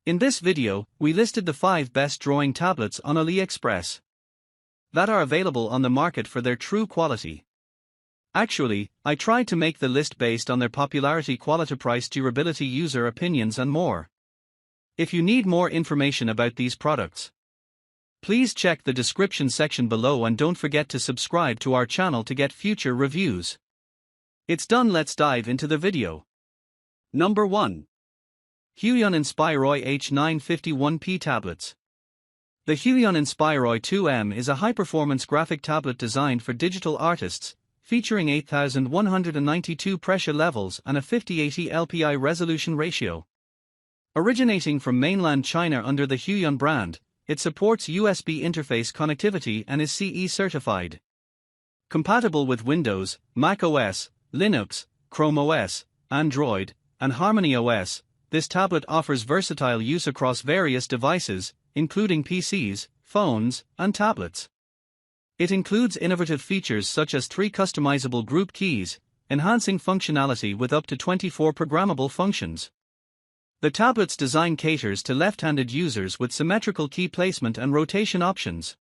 In this video, we listed the 5 best drawing tablets on Aliexpress that are available on the market for their true quality. Actually, I tried to make the list based on their popularity, quality, price, durability, user opinions and more. If you need more information about these products, please check the description section below and don't forget to subscribe to our channel to get future reviews. It's done, let's dive into the video. Number 1. Huion Inspiroy H951p Tablets. The Huion Inspiroy 2M is a high-performance graphic tablet designed for digital artists, featuring 8,192 pressure levels and a 5080 LPI resolution ratio. Originating from mainland China under the Huion brand, it supports USB interface connectivity and is CE certified. Compatible with Windows, Mac OS, Linux, Chrome OS, Android, and Harmony OS, this tablet offers versatile use across various devices, including PCs, phones, and tablets. It includes innovative features such as 3 customizable group keys, enhancing functionality with up to 24 programmable functions. The tablet's design caters to left-handed users with symmetrical key placement and rotation options.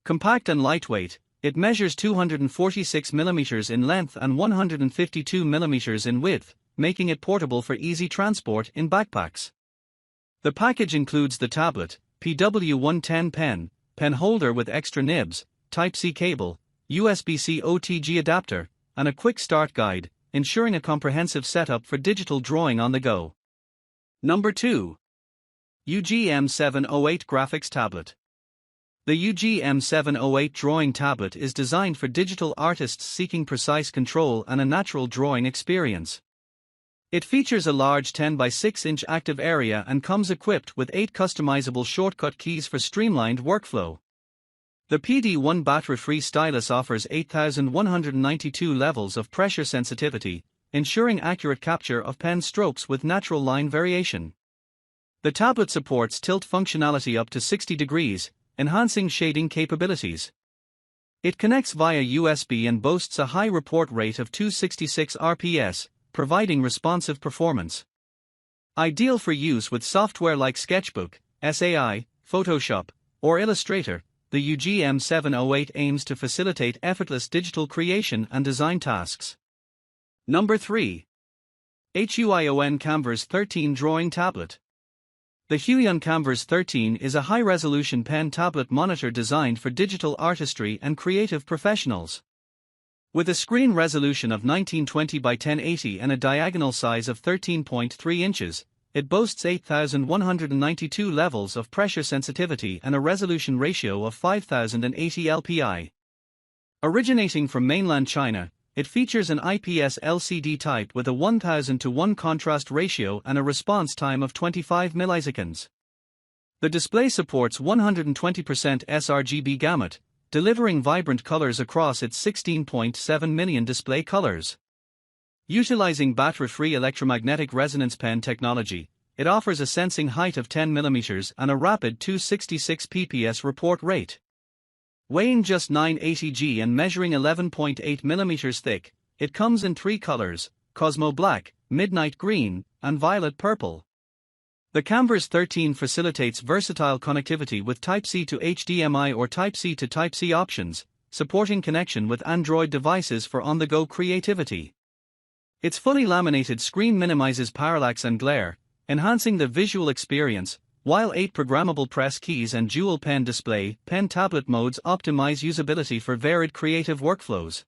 Compact and lightweight, it measures 246mm in length and 152mm in width, making it portable for easy transport in backpacks. The package includes the tablet, PW110 pen holder with extra nibs, Type-C cable, USB-C OTG adapter, and a quick start guide, ensuring a comprehensive setup for digital drawing on the go. Number 2. UGEE M708 Graphics Tablet. The UGEE M708 drawing tablet is designed for digital artists seeking precise control and a natural drawing experience. It features a large 10 by 6 inch active area and comes equipped with 8 customizable shortcut keys for streamlined workflow. The PD1 battery-free stylus offers 8,192 levels of pressure sensitivity, ensuring accurate capture of pen strokes with natural line variation. The tablet supports tilt functionality up to 60 degrees, enhancing shading capabilities. It connects via USB and boasts a high report rate of 266 RPS, providing responsive performance. Ideal for use with software like Sketchbook, SAI, Photoshop, or Illustrator, the UGEE M708 aims to facilitate effortless digital creation and design tasks. Number 3. Huion Kamvas 13 Drawing Tablet. The Huion Kamvas 13 is a high-resolution pen tablet monitor designed for digital artistry and creative professionals. With a screen resolution of 1920 by 1080 and a diagonal size of 13.3 inches, it boasts 8,192 levels of pressure sensitivity and a resolution ratio of 5,080 LPI. Originating from mainland China, it features an IPS LCD type with a 1000:1 contrast ratio and a response time of 25 milliseconds. The display supports 120% sRGB gamut, delivering vibrant colors across its 16.7 million display colors. Utilizing battery-free electromagnetic resonance pen technology, it offers a sensing height of 10 mm and a rapid 266 pps report rate. Weighing just 980 g and measuring 11.8 mm thick, it comes in 3 colors: Cosmo Black, Midnight Green, and Violet Purple. The Kamvas 13 facilitates versatile connectivity with Type-C to HDMI or Type-C to Type-C options, supporting connection with Android devices for on-the-go creativity. Its fully laminated screen minimizes parallax and glare, enhancing the visual experience, while 8 programmable press keys and dual pen display pen tablet modes optimize usability for varied creative workflows.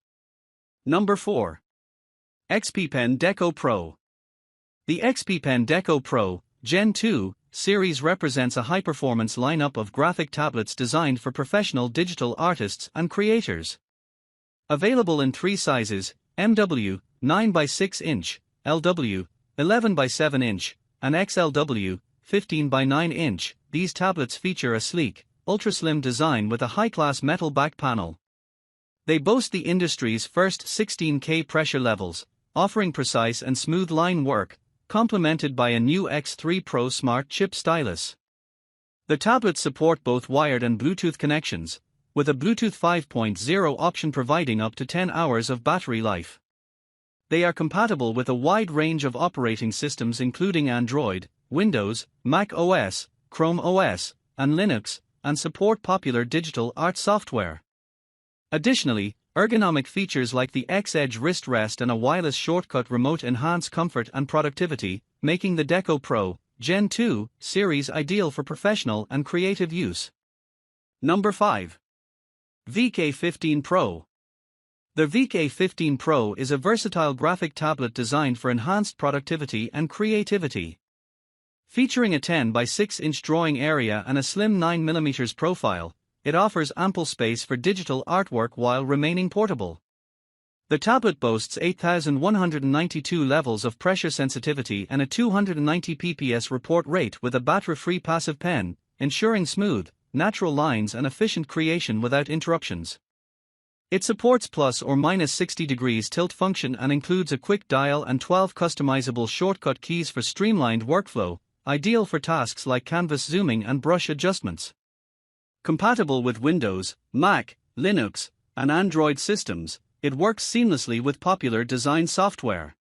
Number 4. XPPen Deco Pro. The XPPen Deco Pro Gen 2 series represents a high-performance lineup of graphic tablets designed for professional digital artists and creators. Available in 3 sizes: MW, 9 by 6 inch, LW, 11 by 7 inch, and XLW, 15 by 9 inch, these tablets feature a sleek, ultra-slim design with a high-class metal back panel. They boast the industry's first 16K pressure levels, offering precise and smooth line work, complemented by a new X3 Pro Smart Chip stylus. The tablets support both wired and Bluetooth connections, with a Bluetooth 5.0 option providing up to 10 hours of battery life. They are compatible with a wide range of operating systems including Android, Windows, Mac OS, Chrome OS, and Linux, and support popular digital art software. Additionally, ergonomic features like the X-Edge wrist rest and a wireless shortcut remote enhance comfort and productivity, making the Deco Pro Gen 2 series ideal for professional and creative use. Number 5. VEIKK A15 Pro. The VEIKK A15 Pro is a versatile graphic tablet designed for enhanced productivity and creativity. Featuring a 10 by 6 inch drawing area and a slim 9mm profile, it offers ample space for digital artwork while remaining portable. The tablet boasts 8,192 levels of pressure sensitivity and a 290 pps report rate with a battery-free passive pen, ensuring smooth, natural lines and efficient creation without interruptions. It supports plus or minus 60 degrees tilt function and includes a quick dial and 12 customizable shortcut keys for streamlined workflow, ideal for tasks like canvas zooming and brush adjustments. Compatible with Windows, Mac, Linux, and Android systems, it works seamlessly with popular design software.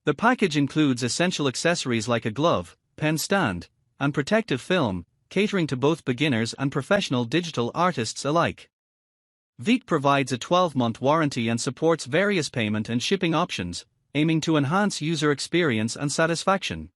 The package includes essential accessories like a glove, pen stand, and protective film, catering to both beginners and professional digital artists alike. VEIKK provides a 12-month warranty and supports various payment and shipping options, aiming to enhance user experience and satisfaction.